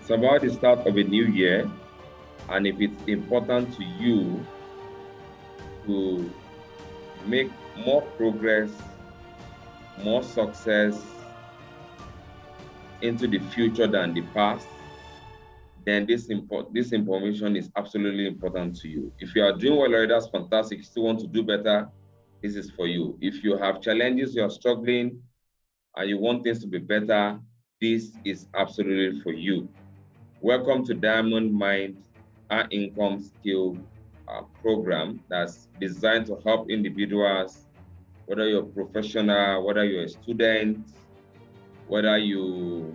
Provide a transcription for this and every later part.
It's about the start of a new year, and if it's important to you to make more progress, more success into the future than the past, then this information is absolutely important to you. If you are doing well already, that's fantastic. If you still want to do better, this is for you. If you have challenges, you're struggling, and you want things to be better, this is absolutely for you. Welcome to Diamond Mind, our income skill program that's designed to help individuals, whether you're a professional, whether you're a student, whether you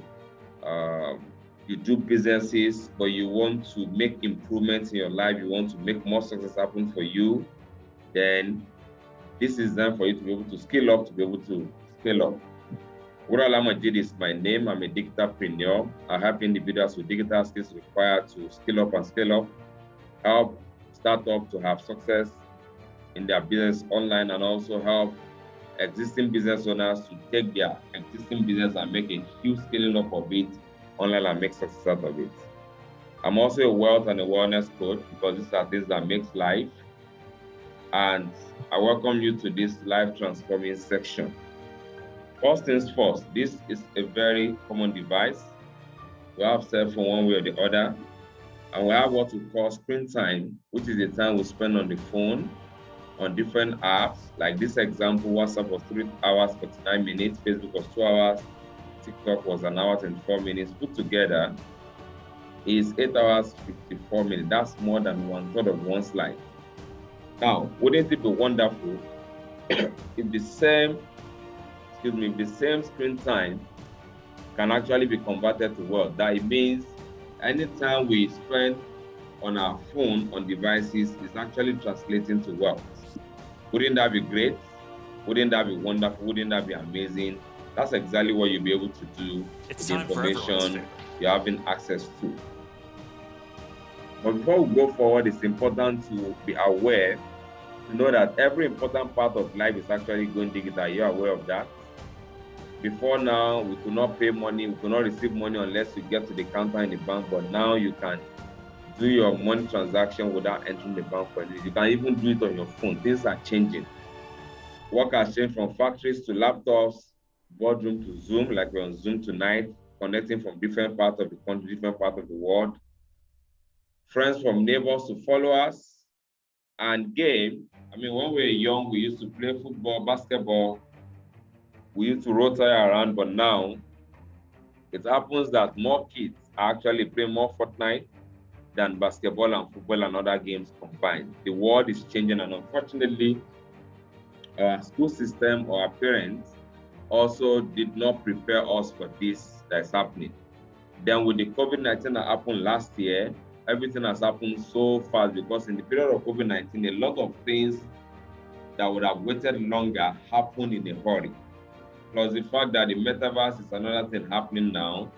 do businesses, but you want to make improvements in your life, you want to make more success happen for you, then this is done for you to be able to scale up, to be able to scale up. Wural Majid is my name. I'm a digitalpreneur. I help individuals with digital skills required to scale up and scale up, help startups to have success in their business online, and also help existing business owners to take their existing business and make a huge scaling up of it online and make success out of it. I'm also a wealth and a wellness coach because these are things that makes life. And I welcome you to this life transforming section. First things first, this is a very common device. We have cell phone one way or the other, and we have what we call screen time, which is the time we spend on the phone, on different apps. Like this example, WhatsApp was 3 hours, 49 minutes, Facebook was 2 hours, TikTok was 1 hour, 24 minutes. Put together is 8 hours, 54 minutes. That's more than 1/3 of one's life. Now, wouldn't it be wonderful if the same screen time can actually be converted to wealth? That it means anytime we spend on our phone, on devices, is actually translating to wealth. Wouldn't that be great? Wouldn't that be wonderful? Wouldn't that be amazing? That's exactly what you'll be able to do with the information you're having access to. But before we go forward, it's important to be aware, to know that every important part of life is actually going digital. You're aware of that? Before now, we could not pay money, we could not receive money unless you get to the counter in the bank, but now you can do your money transaction without entering the bank for it. You can even do it on your phone. Things are changing. Work has changed from factories to laptops, boardroom to Zoom, like we're on Zoom tonight, connecting from different parts of the country, different parts of the world. Friends from neighbors to followers, and game. I mean, when we were young, we used to play football, basketball. We used to rotate around, but now it happens that more kids are actually playing more Fortnite than basketball and football and other games combined. The world is changing, and unfortunately, our school system or our parents also did not prepare us for this that's happening. Then with the COVID-19 that happened last year, everything has happened so fast because in the period of COVID-19, a lot of things that would have waited longer happened in a hurry. Plus the fact that the metaverse is another thing happening now.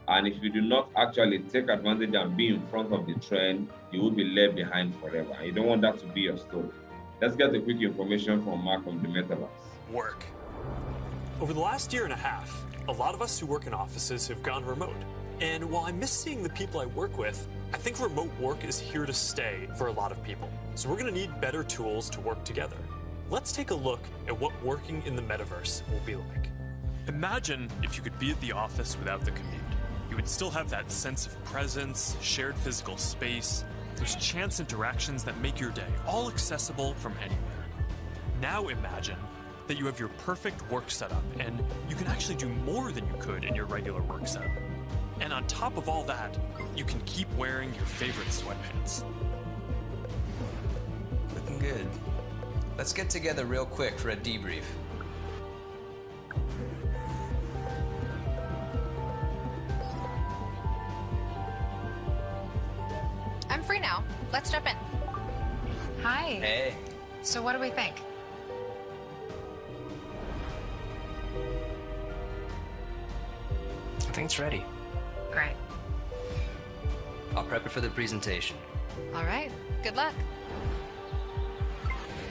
And if you do not actually take advantage and be in front of the trend, you will be left behind forever. And you don't want that to be your story. Let's get a quick information from Mark on the metaverse. Work. Over the last year and a half, a lot of us who work in offices have gone remote. And while I miss seeing the people I work with, I think remote work is here to stay for a lot of people. So we're going to need better tools to work together. Let's take a look at what working in the metaverse will be like. Imagine if you could be at the office without the commute. You would still have that sense of presence, shared physical space, those chance interactions that make your day all accessible from anywhere. Now imagine that you have your perfect work setup and you can actually do more than you could in your regular work setup. And on top of all that, you can keep wearing your favorite sweatpants. Looking good. Let's get together real quick for a debrief. I'm free now. Let's jump in. Hi. Hey. So what do we think? I think it's ready. Great. I'll prep it for the presentation. All right. Good luck.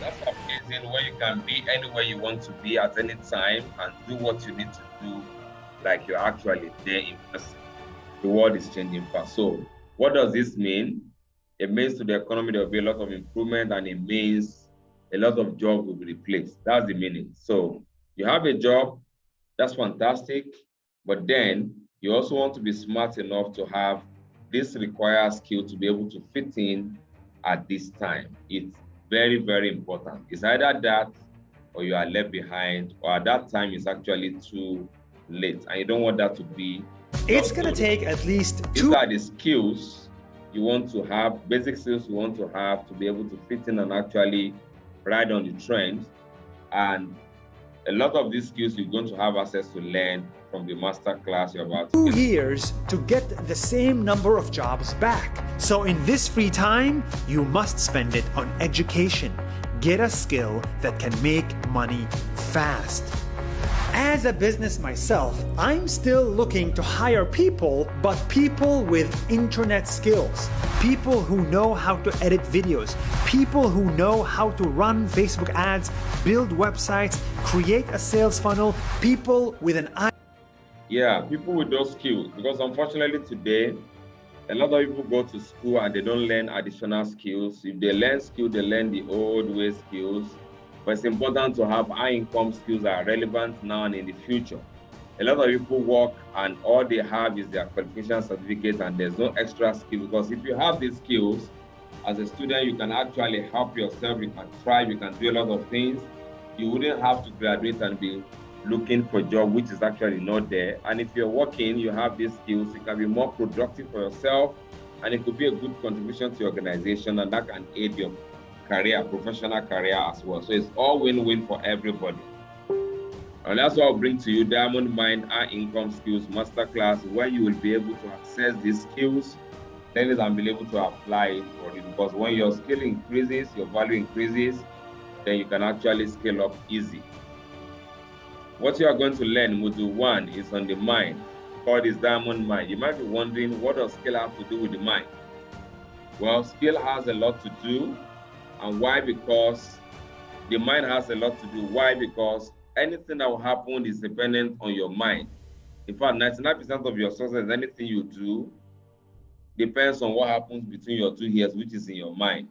That's amazing, where you can be anywhere you want to be at any time and do what you need to do like you're actually there in person. the world is changing fast. So what does this mean? It means to the economy there will be a lot of improvement, and it means a lot of jobs will be replaced. That's the meaning. So you have a job, that's fantastic, but then you also want to be smart enough to have this required skill to be able to fit in at this time. It's very, very important. It's either that or you are left behind, or at that time it's actually too late, and you don't want that to be. It's going to take at least These are the skills you want to have, basic skills you want to have to be able to fit in and actually ride on the trend. And a lot of these skills you're going to have access to learn from the master class you're about to 2 years to get the same number of jobs back. So in this free time, you must spend it on education. Get a skill that can make money fast. As a business myself, I'm still looking to hire people, but people with internet skills. People who know how to edit videos. People who know how to run Facebook ads, build websites, create a sales funnel. People with an eye. Yeah, people with those skills. Because unfortunately today, a lot of people go to school and they don't learn additional skills. If they learn skills, they learn the old way skills. But it's important to have high income skills that are relevant now and in the future. A lot of people work and all they have is their qualification certificate, and there's no extra skill, because if you have these skills, as a student, you can actually help yourself, you can thrive, you can do a lot of things. You wouldn't have to graduate and be looking for a job which is actually not there. And if you're working, you have these skills, you can be more productive for yourself, and it could be a good contribution to your organization, and that can aid your career, professional career as well. So it's all win-win for everybody. And that's what I'll bring to you Diamond Mind High Income Skills Masterclass, where you will be able to access these skills, learn it, and be able to apply it for it. Because when your skill increases, your value increases, then you can actually scale up easy. What you are going to learn, Module 1, is on the mind, called is Diamond Mind. You might be wondering, what does skill have to do with the mind? Well, skill has a lot to do. And why? Because the mind has a lot to do. Why? Because anything that will happen is dependent on your mind. In fact, 99% of your success, anything you do, depends on what happens between your 2 ears, which is in your mind.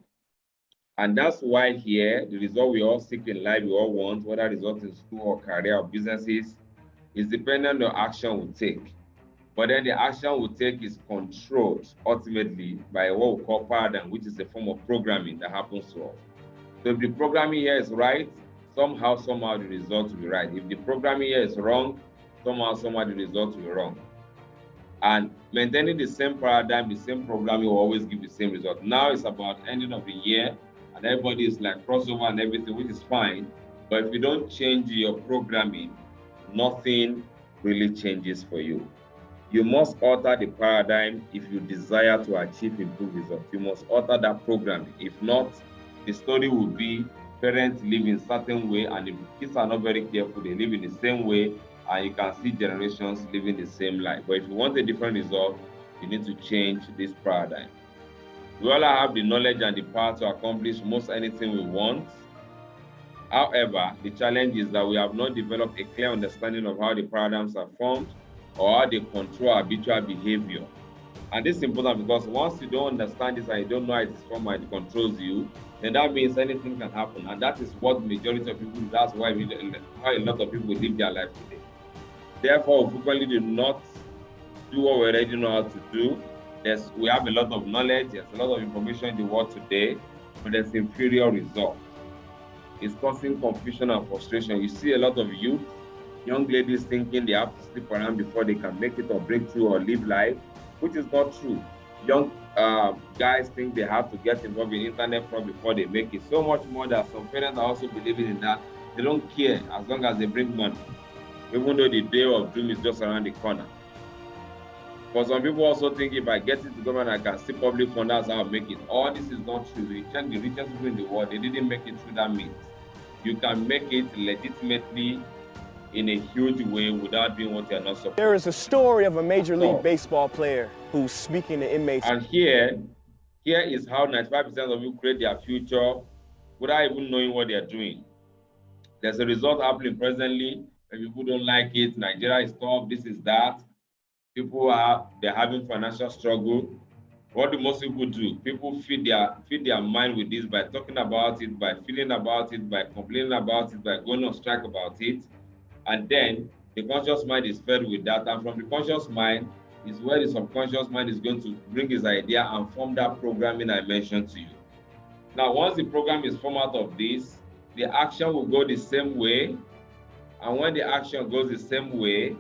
And that's why here, the result we all seek in life, we all want, whether results in school or career or businesses, is dependent on the action we take. But then the action we take is controlled ultimately by what we call paradigm, which is a form of programming that happens to us. So if the programming here is right, somehow the result will be right. If the programming here is wrong, somehow the result will be wrong. And maintaining the same paradigm, the same programming will always give the same result. Now it's about ending of the year, and everybody is like crossover and everything, which is fine. But if you don't change your programming, nothing really changes for you. You must alter the paradigm if you desire to achieve improved results. You must alter that programming. If not, the story will be parents live in a certain way, and if kids are not very careful, they live in the same way, and you can see generations living the same life. But if you want a different result, you need to change this paradigm. We all have the knowledge and the power to accomplish most anything we want. However, the challenge is that we have not developed a clear understanding of how the paradigms are formed or how they control habitual behavior. And this is important because once you don't understand this and you don't know how it is formed and it controls you, then that means anything can happen. And that is what the majority of people do. That's why a lot of people live their life today. Therefore, we frequently do not do what we already know how to do. We have a lot of knowledge, there's a lot of information in the world today, but there's inferior results. It's causing confusion and frustration. You see a lot of youth, young ladies thinking they have to sleep around before they can make it or break through or live life, which is not true. Young guys think they have to get involved in internet fraud before they make it. So much more that some parents are also believing in that. They don't care as long as they bring money, even though the day of doom is just around the corner. For some people also think if I get into government, I can see public fund, that's how I make it. All this is not true. You check the richest people in the world, they didn't make it through that means. You can make it legitimately in a huge way without doing what you're not supposed to. There is a story of a Major League Baseball player who's speaking to inmates. And here is how 95% of you create their future without even knowing what they're doing. There's a result happening presently, and people don't like it. Nigeria is tough, this is that. they're having financial struggle. What do most people do? People feed their mind with this by talking about it, by feeling about it, by complaining about it, by going on strike about it. And then the conscious mind is fed with that. And from the conscious mind is where the subconscious mind is going to bring his idea and form that programming I mentioned to you. Now, once the program is formed out of this, the action will go the same way. And when the action goes the same way,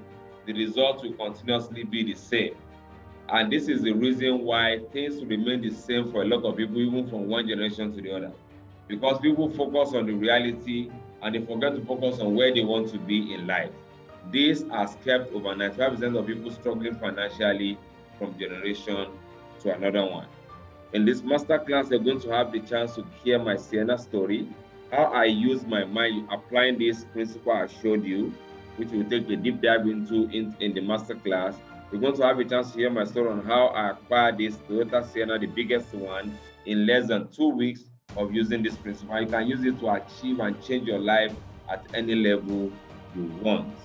the result will continuously be the same. And this is the reason why things remain the same for a lot of people, even from one generation to the other. Because people focus on the reality and they forget to focus on where they want to be in life. This has kept over 95% of people struggling financially from generation to another one. In this masterclass, you're going to have the chance to hear my Sienna story, how I use my mind applying this principle I showed you, which we'll take a deep dive into in the masterclass. You're going to have a chance to hear my story on how I acquired this Toyota Sienna, the biggest one, in less than 2 weeks of using this principle. You can use it to achieve and change your life at any level you want.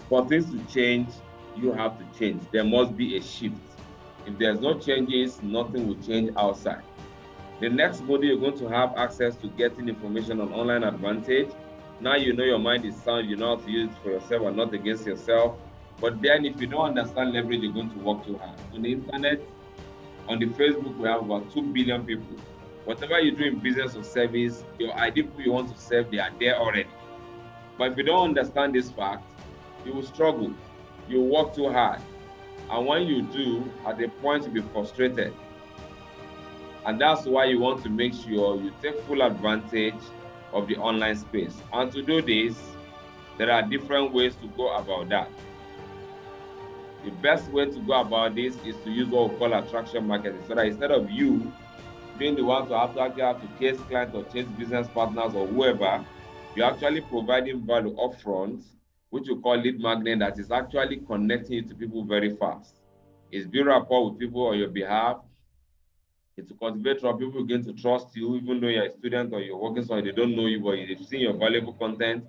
For things to change, you have to change. There must be a shift. If there's no changes, nothing will change outside. The next module, you're going to have access to getting information on online advantage. Now you know your mind is sound, you know how to use it for yourself and not against yourself. But then if you don't understand leverage, you're going to work too hard. On the internet, on the Facebook, we have about 2 billion people. Whatever you do in business or service, your ideal people you want to serve, they are there already. But if you don't understand this fact, you will struggle. You will work too hard. And when you do, at a point you'll be frustrated. And that's why you want to make sure you take full advantage of the online space. And to do this, there are different ways to go about that. The best way to go about this is to use what we call attraction marketing. So that instead of you being the one to actually have to chase clients or chase business partners or whoever, you're actually providing value upfront, which we call lead magnet, that is actually connecting you to people very fast. It's build rapport with people on your behalf. It's to cultivate trust. People begin to trust you, even though you're a student or you're working somewhere, they don't know you, but they've seen your valuable content,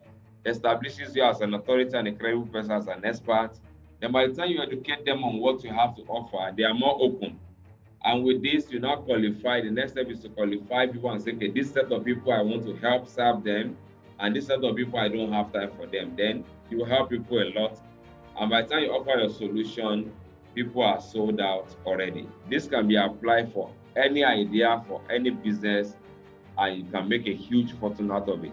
establishes you as an authority and a credible person, as an expert. Then by the time you educate them on what you have to offer, they are more open. And with this, you now qualify. The next step is to qualify people and say, okay, this set of people I want to help serve them, and this set of people I don't have time for them. Then you will help people a lot. And by the time you offer your solution, people are sold out already. This can be applied for any idea, for any business, and you can make a huge fortune out of it.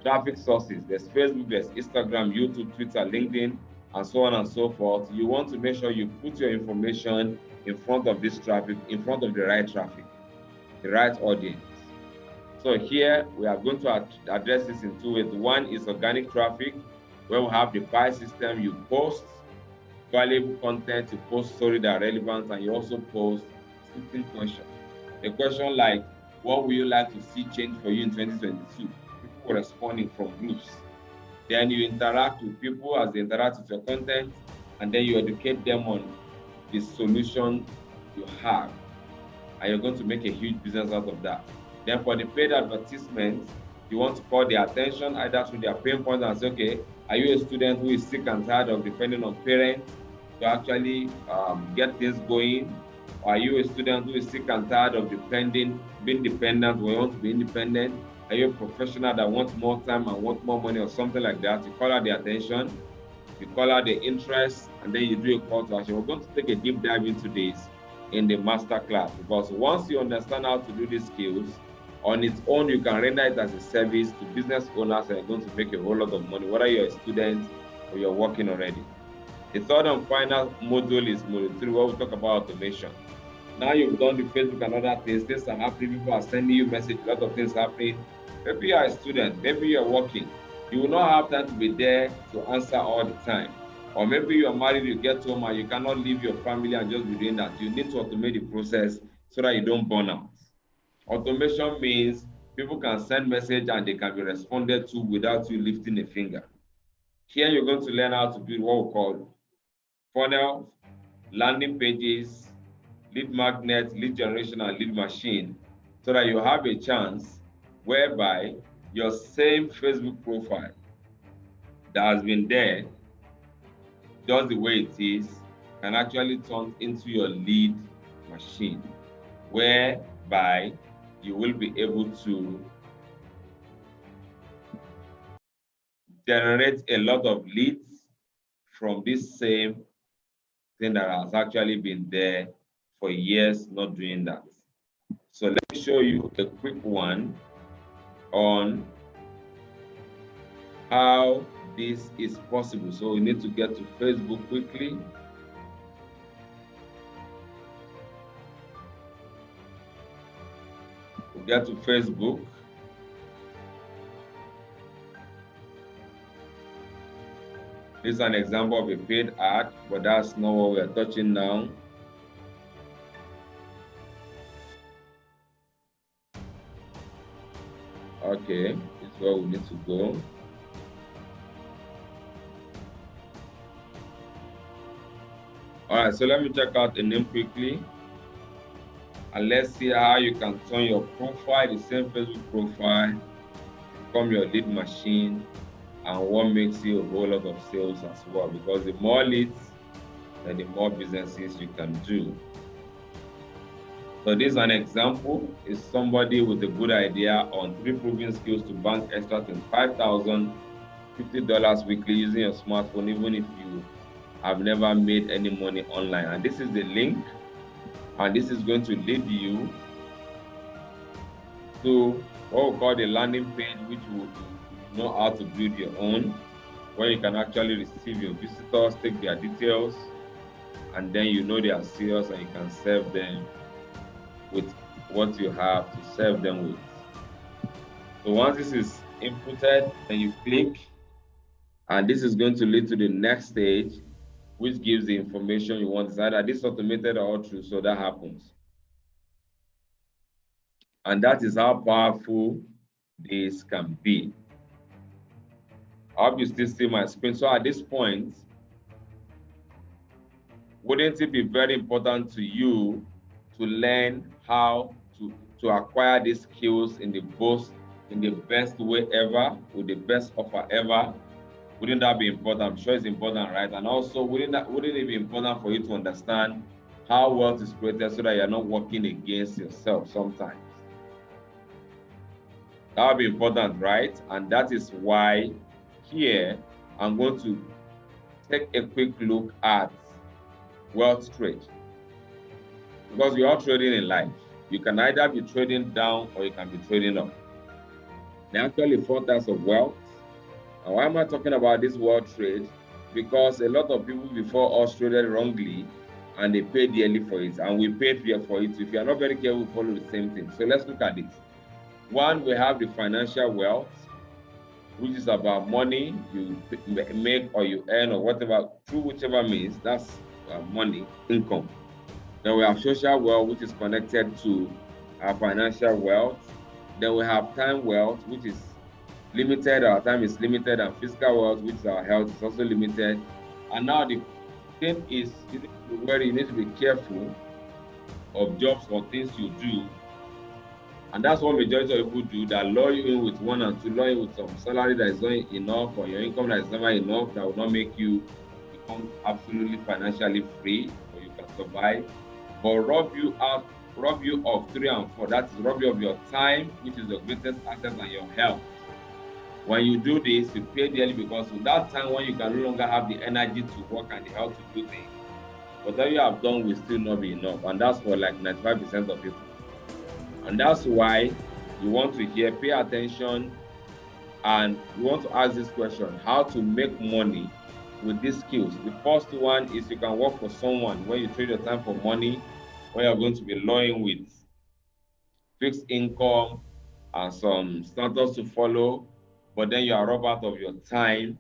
Traffic sources, there's Facebook, there's Instagram, YouTube, Twitter, LinkedIn, and so on and so forth. You want to make sure you put your information in front of this traffic, in front of the right traffic, the right audience. So here we are going to address this in 2 ways. One is organic traffic, where we have the buy system. You post valuable content, you post stories that are relevant, and you also post simple questions. A question like, what would you like to see change for you in 2022? People responding from groups. Then you interact with people as they interact with your content, and then you educate them on the solution you have. And you're going to make a huge business out of that. Then for the paid advertisement, you want to call their attention either through their pain points and say, okay, are you a student who is sick and tired of depending on parents to actually get things going? Or are you a student who is sick and tired of being dependent, or you want to be independent? Are you a professional that wants more time and wants more money or something like that? You call out the attention, you call out the interest, and then you do a call to action. We're going to take a deep dive into this in the master class, because once you understand how to do these skills, on its own, you can render it as a service to business owners, and you're going to make a whole lot of money, whether you're a student or you're working already. The third and final module is module 3, where we talk about automation. Now you've done the Facebook and other things, things are happening, people are sending you messages, a lot of things happening. Maybe you're a student, maybe you're working. You will not have time to be there to answer all the time. Or maybe you're married, you get home and you cannot leave your family and just be doing that. You need to automate the process so that you don't burn out. Automation means people can send message and they can be responded to without you lifting a finger. Here you're going to learn how to build what we call funnels, landing pages, lead magnet, lead generation, and lead machine, so that you have a chance whereby your same Facebook profile that has been there just the way it is, can actually turn into your lead machine, whereby you will be able to generate a lot of leads from this same thing that has actually been there for years not doing that. So let me show you a quick one on how this is possible. So we need to get to Facebook quickly. We get to Facebook. This is an example of a paid ad, but that's not what we are touching now. Okay, this is where we need to go. All right, so let me check out the name quickly. And let's see how you can turn your profile, the same Facebook profile, become your lead machine, and what makes you a whole lot of sales as well. Because the more leads, then the more businesses you can do. So this is an example. Is somebody with a good idea on 3 proven skills to bank extra $25,000, $50 weekly using your smartphone, even if you have never made any money online. And this is the link, and this is going to lead you to what we call the landing page, which you know how to build your own, where you can actually receive your visitors, take their details, and then you know they are serious and you can serve them with what you have to serve them with. So once this is inputted, then you click, and this is going to lead to the next stage, which gives the information you want. It's either this automated or true, so that happens. And that is how powerful this can be. I hope you still see my screen. So at this point, wouldn't it be very important to you to learn how to acquire these skills in the best way ever, with the best offer ever? Wouldn't that be important? I'm sure it's important, right? And also, wouldn't it be important for you to understand how wealth is created so that you're not working against yourself sometimes? That would be important, right? And that is why here I'm going to take a quick look at wealth trade. Because we are trading in life. You can either be trading down or you can be trading up. There are actually 4 types of wealth. And why am I talking about this wealth trade? Because a lot of people before us traded wrongly and they paid dearly for it. And we paid fair for it. If you are not very careful, we follow the same thing. So let's look at this. One, we have the financial wealth, which is about money you make or you earn or whatever, through whichever means. That's money, income. Then we have social wealth, which is connected to our financial wealth. Then we have time wealth, which is limited. Our time is limited. And physical wealth, which is our health, is also limited. And now the thing is, you need to be wary, you need to be careful of jobs or things you do. And that's what majority of people do, that lure you in with 1 and 2, lure you with some salary that is not enough, or your income that is never enough, that will not make you become absolutely financially free, or you can survive, but rob you of 3 and 4. That is rob you of your time, which is your greatest asset, and your health. When you do this, you pay dearly, because with that time, when you can no longer have the energy to work and the health to do things, whatever you have done will still not be enough. And that's for like 95% of people. And that's why you want to pay attention, and you want to ask this question: how to make money with these skills. The first one is you can work for someone. When you trade your time for money, when you're going to be lawyering with fixed income and some status to follow, but then you are robbed out of your time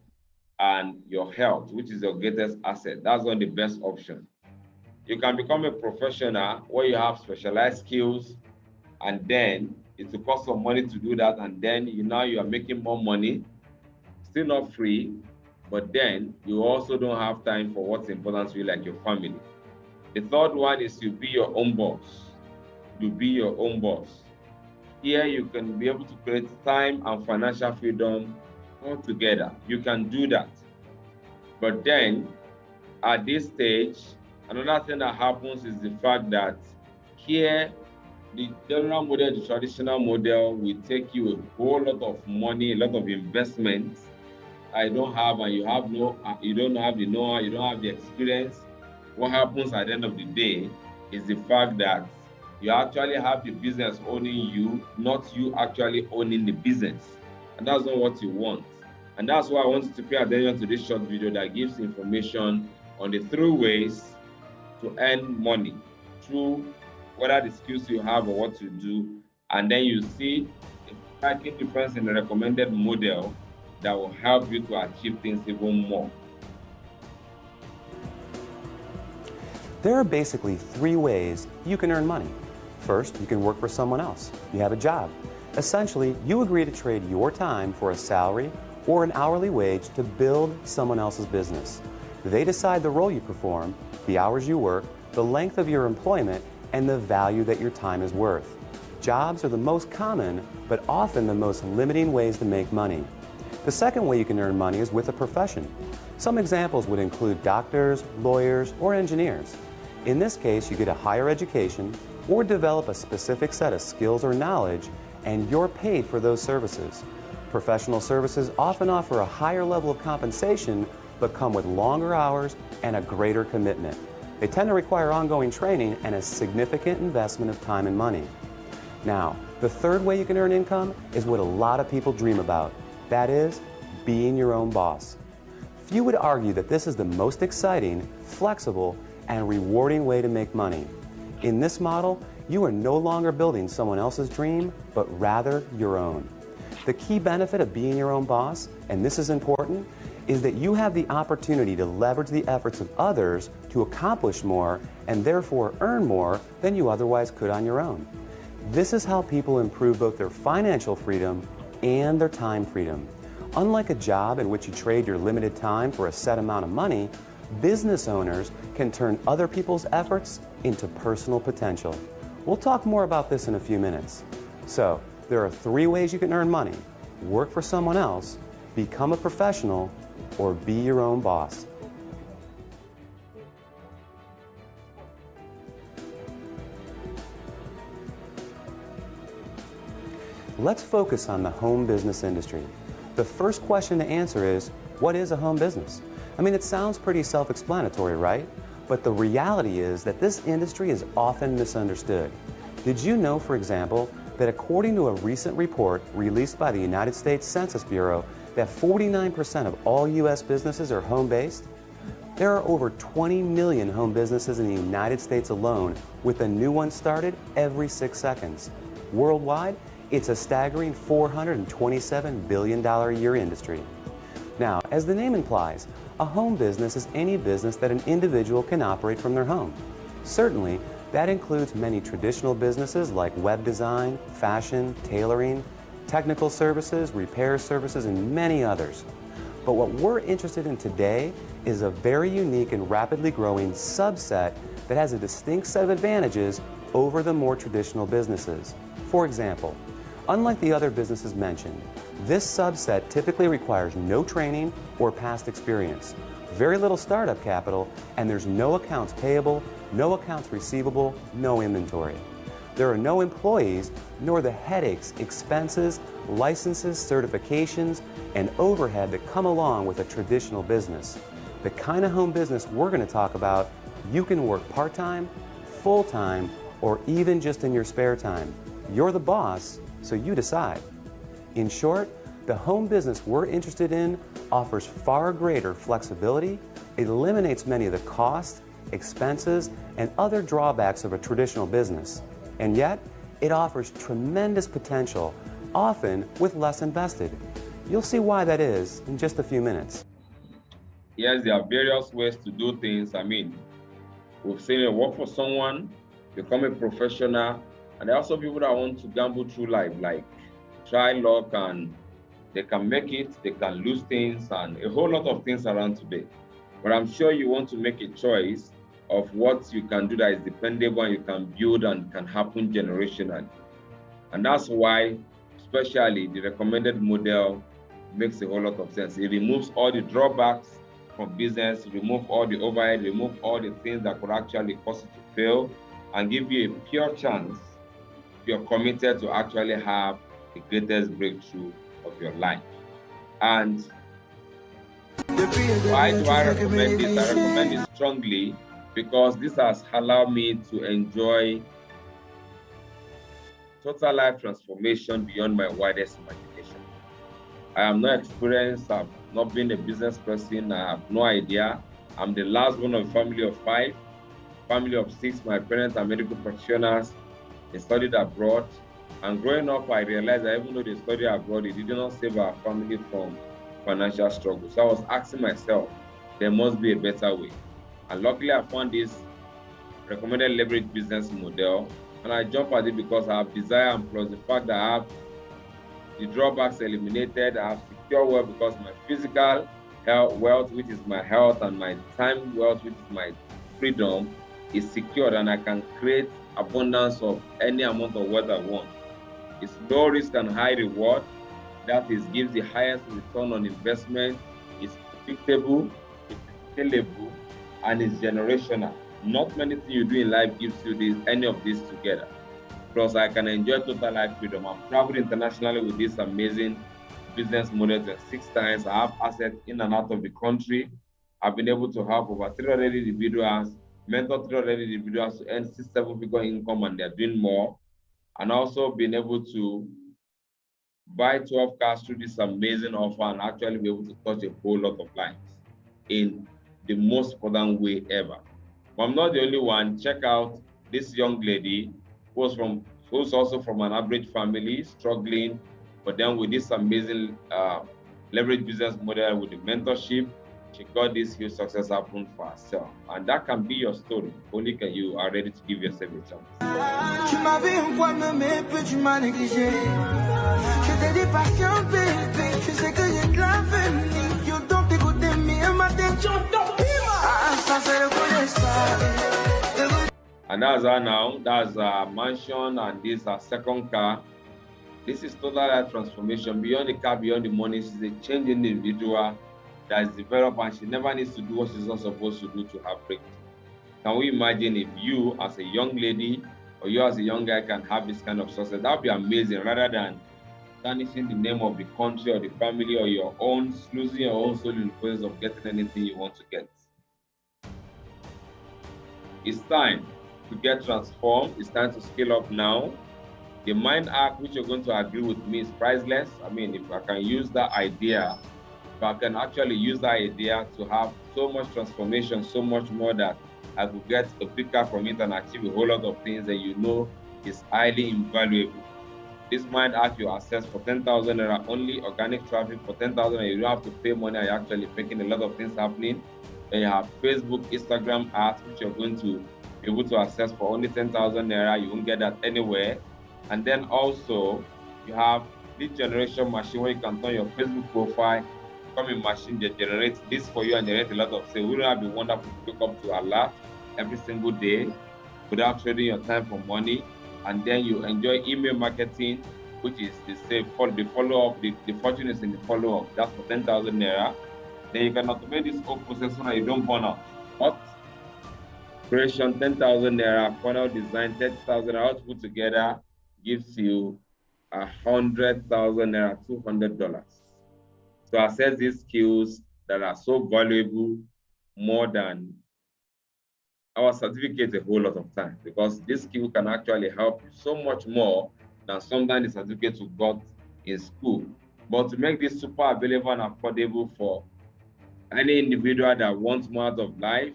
and your health, which is your greatest asset. That's not the best option. You can become a professional where you have specialized skills, and then it will cost some money to do that, and then you are making more money, still not free, but then you also don't have time for what's important to you, like your family. The third one is you be your own boss. You be your own boss. Here you can be able to create time and financial freedom all together. You can do that. But then at this stage, another thing that happens is the fact that here, the general model, the traditional model, will take you a whole lot of money, a lot of investments. I don't have, and you have no, you don't have the know-how, you don't have the experience. What happens at the end of the day is the fact that you actually have the business owning you, not you actually owning the business. And that's not what you want. And that's why I want you to pay attention to this short video that gives information on the three ways to earn money through whether the skills you have or what you do. And then you see a striking difference in the recommended model that will help you to achieve things even more. There are basically three ways you can earn money. First, you can work for someone else. You have a job. Essentially, you agree to trade your time for a salary or an hourly wage to build someone else's business. They decide the role you perform, the hours you work, the length of your employment, and the value that your time is worth. Jobs are the most common, but often the most limiting ways to make money. The second way you can earn money is with a profession. Some examples would include doctors, lawyers, or engineers. In this case, you get a higher education or develop a specific set of skills or knowledge, and you're paid for those services. Professional services often offer a higher level of compensation, but come with longer hours and a greater commitment. They tend to require ongoing training and a significant investment of time and money. Now, the third way you can earn income is what a lot of people dream about. That is, being your own boss. Few would argue that this is the most exciting, flexible, and rewarding way to make money. In this model, you are no longer building someone else's dream, but rather your own. The key benefit of being your own boss, and this is important, is that you have the opportunity to leverage the efforts of others to accomplish more and therefore earn more than you otherwise could on your own. This is how people improve both their financial freedom and their time freedom. Unlike a job in which you trade your limited time for a set amount of money, business owners can turn other people's efforts into personal potential. We'll talk more about this in a few minutes. So, there are three ways you can earn money: work for someone else, become a professional, or be your own boss. Let's focus on the home business industry. The first question to answer is, what is a home business? I mean, it sounds pretty self-explanatory, right? But the reality is that this industry is often misunderstood. Did you know, for example, that according to a recent report released by the United States Census Bureau, that 49% of all U.S. businesses are home-based? There are over 20 million home businesses in the United States alone, with a new one started every 6 seconds. Worldwide, it's a staggering $427 billion a year industry. Now, as the name implies, a home business is any business that an individual can operate from their home. Certainly, that includes many traditional businesses like web design, fashion, tailoring, technical services, repair services, and many others. But what we're interested in today is a very unique and rapidly growing subset that has a distinct set of advantages over the more traditional businesses. For example, unlike the other businesses mentioned, this subset typically requires no training or past experience, very little startup capital, and there's no accounts payable, no accounts receivable, no inventory. There are no employees, nor the headaches, expenses, licenses, certifications, and overhead that come along with a traditional business. The kind of home business we're going to talk about, you can work part-time, full-time, or even just in your spare time. You're the boss, so you decide. In short, the home business we're interested in offers far greater flexibility, eliminates many of the costs, expenses, and other drawbacks of a traditional business. And yet, it offers tremendous potential, often with less invested. You'll see why that is in just a few minutes. Yes, there are various ways to do things. I mean, we've seen it work for someone, become a professional, and there are also people that want to gamble through life, like try luck, and they can make it, they can lose things, and a whole lot of things around today. But I'm sure you want to make a choice of what you can do that is dependable and you can build and can happen generationally. And that's why, especially, the recommended model makes a whole lot of sense. It removes all the drawbacks from business, remove all the overhead, remove all the things that could actually cause you to fail, and give you a pure chance if you're committed to actually have the greatest breakthrough of your life. And why do I recommend this? I recommend it strongly because this has allowed me to enjoy total life transformation beyond my widest imagination. I am not experienced, I've not been a business person, I have no idea. I'm the last one of a family of 5, family of 6. My parents are medical practitioners. They studied abroad. And growing up, I realized that even though they studied abroad, it did not save our family from financial struggle. So I was asking myself, there must be a better way. And luckily, I found this recommended leverage business model. And I jumped at it because I have desire, and plus the fact that I have the drawbacks eliminated. I have secure wealth because my physical health, wealth, which is my health, and my time wealth, which is my freedom, is secured, and I can create abundance of any amount of wealth I want. It's low risk and high reward. That is, gives the highest return on investment. It's predictable, it's scalable, and it's generational. Not many things you do in life gives you any of these together. Plus, I can enjoy total life freedom. I've traveled internationally with this amazing business model 6 times. I have assets in and out of the country. I've been able to help over 300 individuals, mentor 300 individuals to earn 6-7-figure income, and they're doing more. And also been able to buy 12 cars through this amazing offer and actually be able to touch a whole lot of lives in the most important way ever. But I'm not the only one. Check out this young lady who's also from an average family, struggling, but then with this amazing leverage business model with the mentorship, she got this huge success happen for herself. And that can be your story. Only can you are ready to give yourself a chance. Tu m'avais un poids nommé, puis tu m'as négligé. Je t'ai dit patient, bébé, tu sais que j'ai de l'avenir. Yo donc t'écoutes mes matins, ça c'est le coup de ça. And that's her now. That's a mansion, and this is her second car. This is total life transformation. Beyond the car, beyond the money, she's a changing individual that is developed, and she never needs to do what she's not supposed to do to have breakthrough. Can we imagine if you, as a young lady, or you as a young guy, can have this kind of success? That would be amazing, rather than tarnishing the name of the country or the family or your own, losing your own soul in the process of getting anything you want to get. It's time to get transformed. It's time to scale up now. The mind arc, which you're going to agree with me, is priceless. I mean, if I can use that idea, if I can actually use that idea to have so much transformation, so much more that I could get a quicker from it and achieve a whole lot of things that you know is highly invaluable. This mind arc you access for 10,000 naira only, organic traffic for 10,000, and you don't have to pay money, and you're actually making a lot of things happening. And you have Facebook, Instagram ads, which you're going to be able to access for only 10,000 naira. You won't get that anywhere. And then also, you have lead generation machine where you can turn your Facebook profile, become a machine that generates this for you and generate a lot of sales. Wouldn't that be wonderful to wake up to alert every single day without trading your time for money? And then you enjoy email marketing, which is the follow-up, the fortune is in the follow-up. That's for 10,000 naira. Then you can automate this whole process so that you don't burn out. What? Creation 10,000 naira, funnel design 30,000 naira, all put together gives you 100,000 naira, $200. So access these skills that are so valuable more than our certificate a whole lot of time, because this skill can actually help you so much more than sometimes the certificate you got in school. But to make this super available and affordable for any individual that wants more out of life,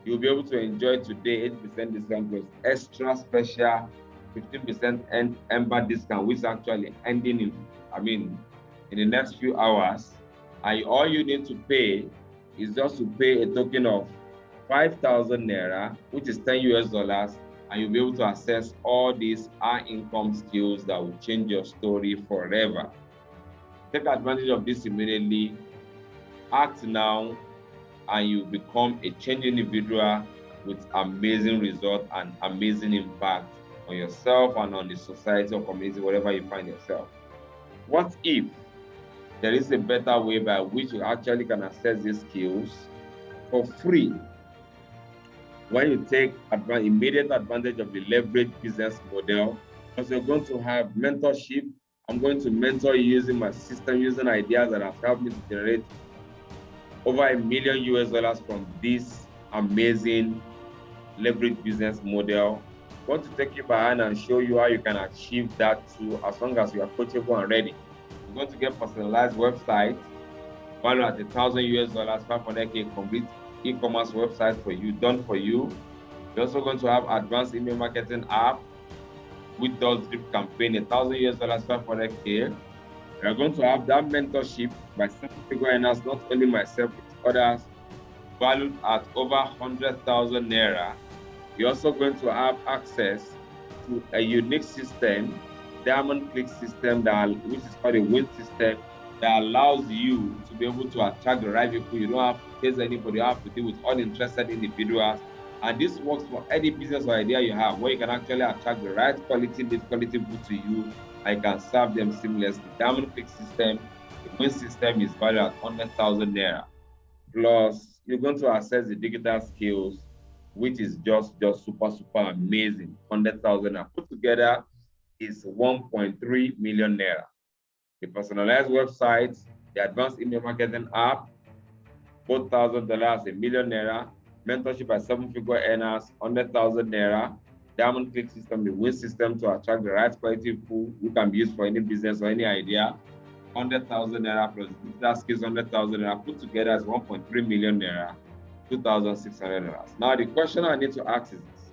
you'll be able to enjoy today 8% discount plus extra special 15% Ember discount, which is actually ending in the next few hours. And all you need to pay is just to pay a token of 5,000 naira, which is $10, and you'll be able to access all these high income skills that will change your story forever. Take advantage of this immediately. Act now, and you become a changed individual with amazing results and amazing impact on yourself and on the society or community, wherever you find yourself. What if there is a better way by which you actually can access these skills for free when you take immediate advantage of the leverage business model, because you're going to have mentorship. I'm going to mentor you using my system, using ideas that have helped me to generate over $1 million US from this amazing leverage business model. I want to take you by hand and show you how you can achieve that too, as long as you are coachable and ready. You're going to get personalized website, valued at $1,000 US, 500K complete e-commerce website for you, done for you. You're also going to have advanced email marketing app with does drip campaign, $1,000 US, 500K. You're going to have that mentorship by seven-figure earners, not only myself, but others, valued at over 100,000 naira. You're also going to have access to a unique system, diamond click system, which is called a win system, that allows you to be able to attract the right people. You don't have to chase anybody, you have to deal with uninterested individuals. And this works for any business or idea you have, where you can actually attract the right quality lead, quality people to you, and you can serve them seamlessly. Diamond click system, the win system is valued at 100,000 naira. Plus, you're going to access the digital skills, which is just super amazing. 100,000 naira put together is 1.3 million naira. The personalized websites, the advanced email marketing app, both $1,000, $1 million naira. Mentorship by seven-figure earners, 100,000 naira. Diamond click system, the win system to attract the right quality people who can be used for any business or any idea. 100,000 naira plus digital skills, 100,000 naira put together is 1.3 million naira, 2,600 naira. Now the question I need to ask is this: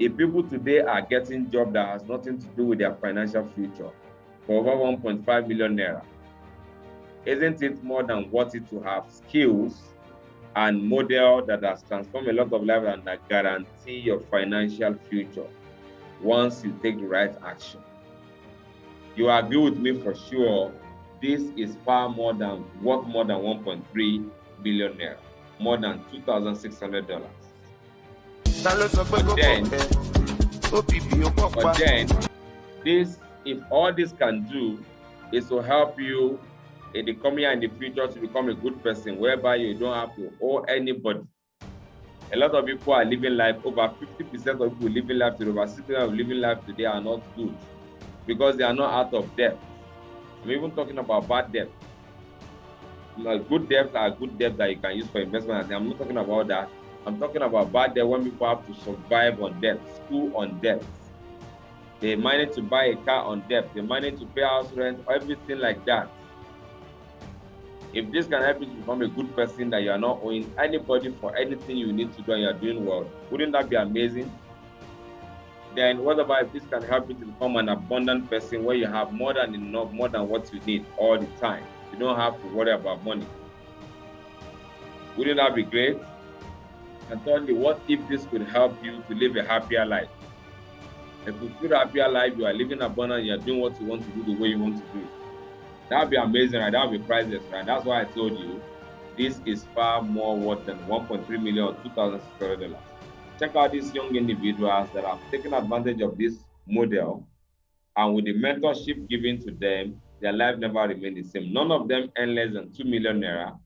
if people today are getting job that has nothing to do with their financial future for over 1.5 million naira, isn't it more than worth it to have skills and model that has transformed a lot of lives and that guarantee your financial future once you take the right action? You agree with me for sure, this is far more than worth more than 1.3 billion naira, more than $2,600. But then, this, if all this can do is to help you in the coming year and the future to become a good person, whereby you don't have to owe anybody. A lot of people are living life, over 50% of people living life today, over 60% of living life today are not good because they are not out of debt. I'm even talking about bad debt. Good debts are good debts that you can use for investment. I'm not talking about that. I'm talking about bad debt when people have to survive on debt, school on debt. They manage to buy a car on debt. They manage to pay house rent, everything like that. If this can help you to become a good person, that you are not owing anybody for anything you need to do and you are doing well, wouldn't that be amazing? Then what about if this can help you to become an abundant person where you have more than enough, more than what you need all the time? You don't have to worry about money. Wouldn't that be great? And thirdly, what if this could help you to live a happier life? A fulfilled, happier life, you are living abundant, you are doing what you want to do the way you want to do it. That would be amazing, right? That would be priceless, right? That's why I told you this is far more worth than 1.3 million or $2,600. Check out these young individuals that have taken advantage of this model, and with the mentorship given to them, their life never remained the same. None of them earned less than 2 million naira.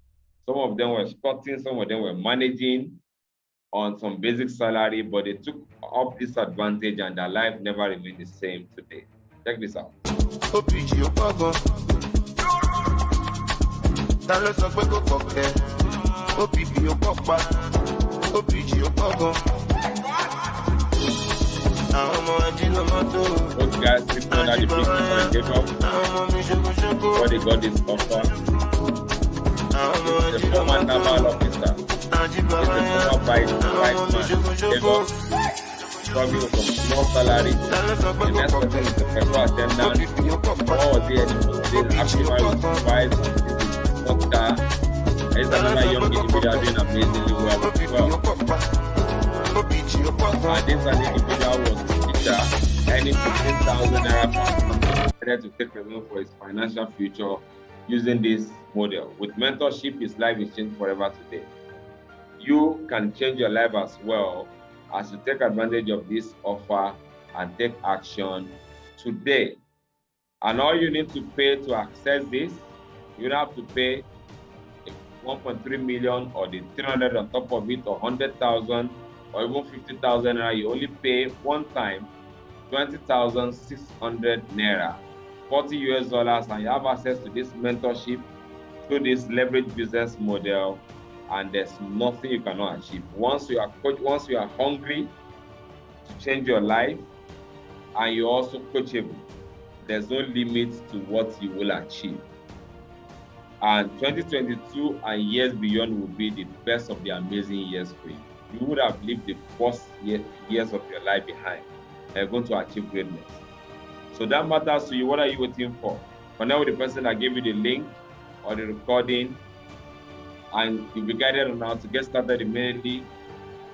Some of them were sporting, some of them were managing on some basic salary, but they took up this advantage and their life never remained the same today. Check this out. Those guys sleeping under the big and gave up before they got this offer. This is the former naval officer. This is the former vice man. Gave up, struggling from small salary. The next person is the federal attendant. What was he anything? Actually, my wife, doctor. There's another young individual doing amazingly well as well. And this an individual was a teacher, earning 15,000 naira per month, to take a loan for his financial future using this model. With mentorship, his life is changed forever today. You can change your life as well as you take advantage of this offer and take action today. And all you need to pay to access this, you don't have to pay 1.3 million or the 300 on top of it, or 100,000 or even 50,000 naira, you only pay one time 20,600 naira, 40 US dollars, and you have access to this mentorship through this leverage business model, and there's nothing you cannot achieve. Once you are hungry to change your life, and you're also coachable, there's no limit to what you will achieve. And 2022 and years beyond will be the best of the amazing years for you. You would have lived the first years of your life behind, and you're going to achieve greatness. So that matters to you. What are you waiting for? Connect with the person that gave you the link or the recording, and you'll be guided on how to get started immediately,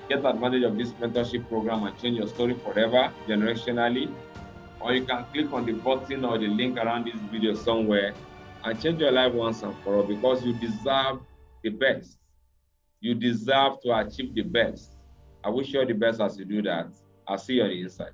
get advantage of this mentorship program, and change your story forever, generationally. Or you can click on the button or the link around this video somewhere and change your life once and for all, because you deserve the best. You deserve to achieve the best. I wish you all the best as you do that. I'll see you on the inside.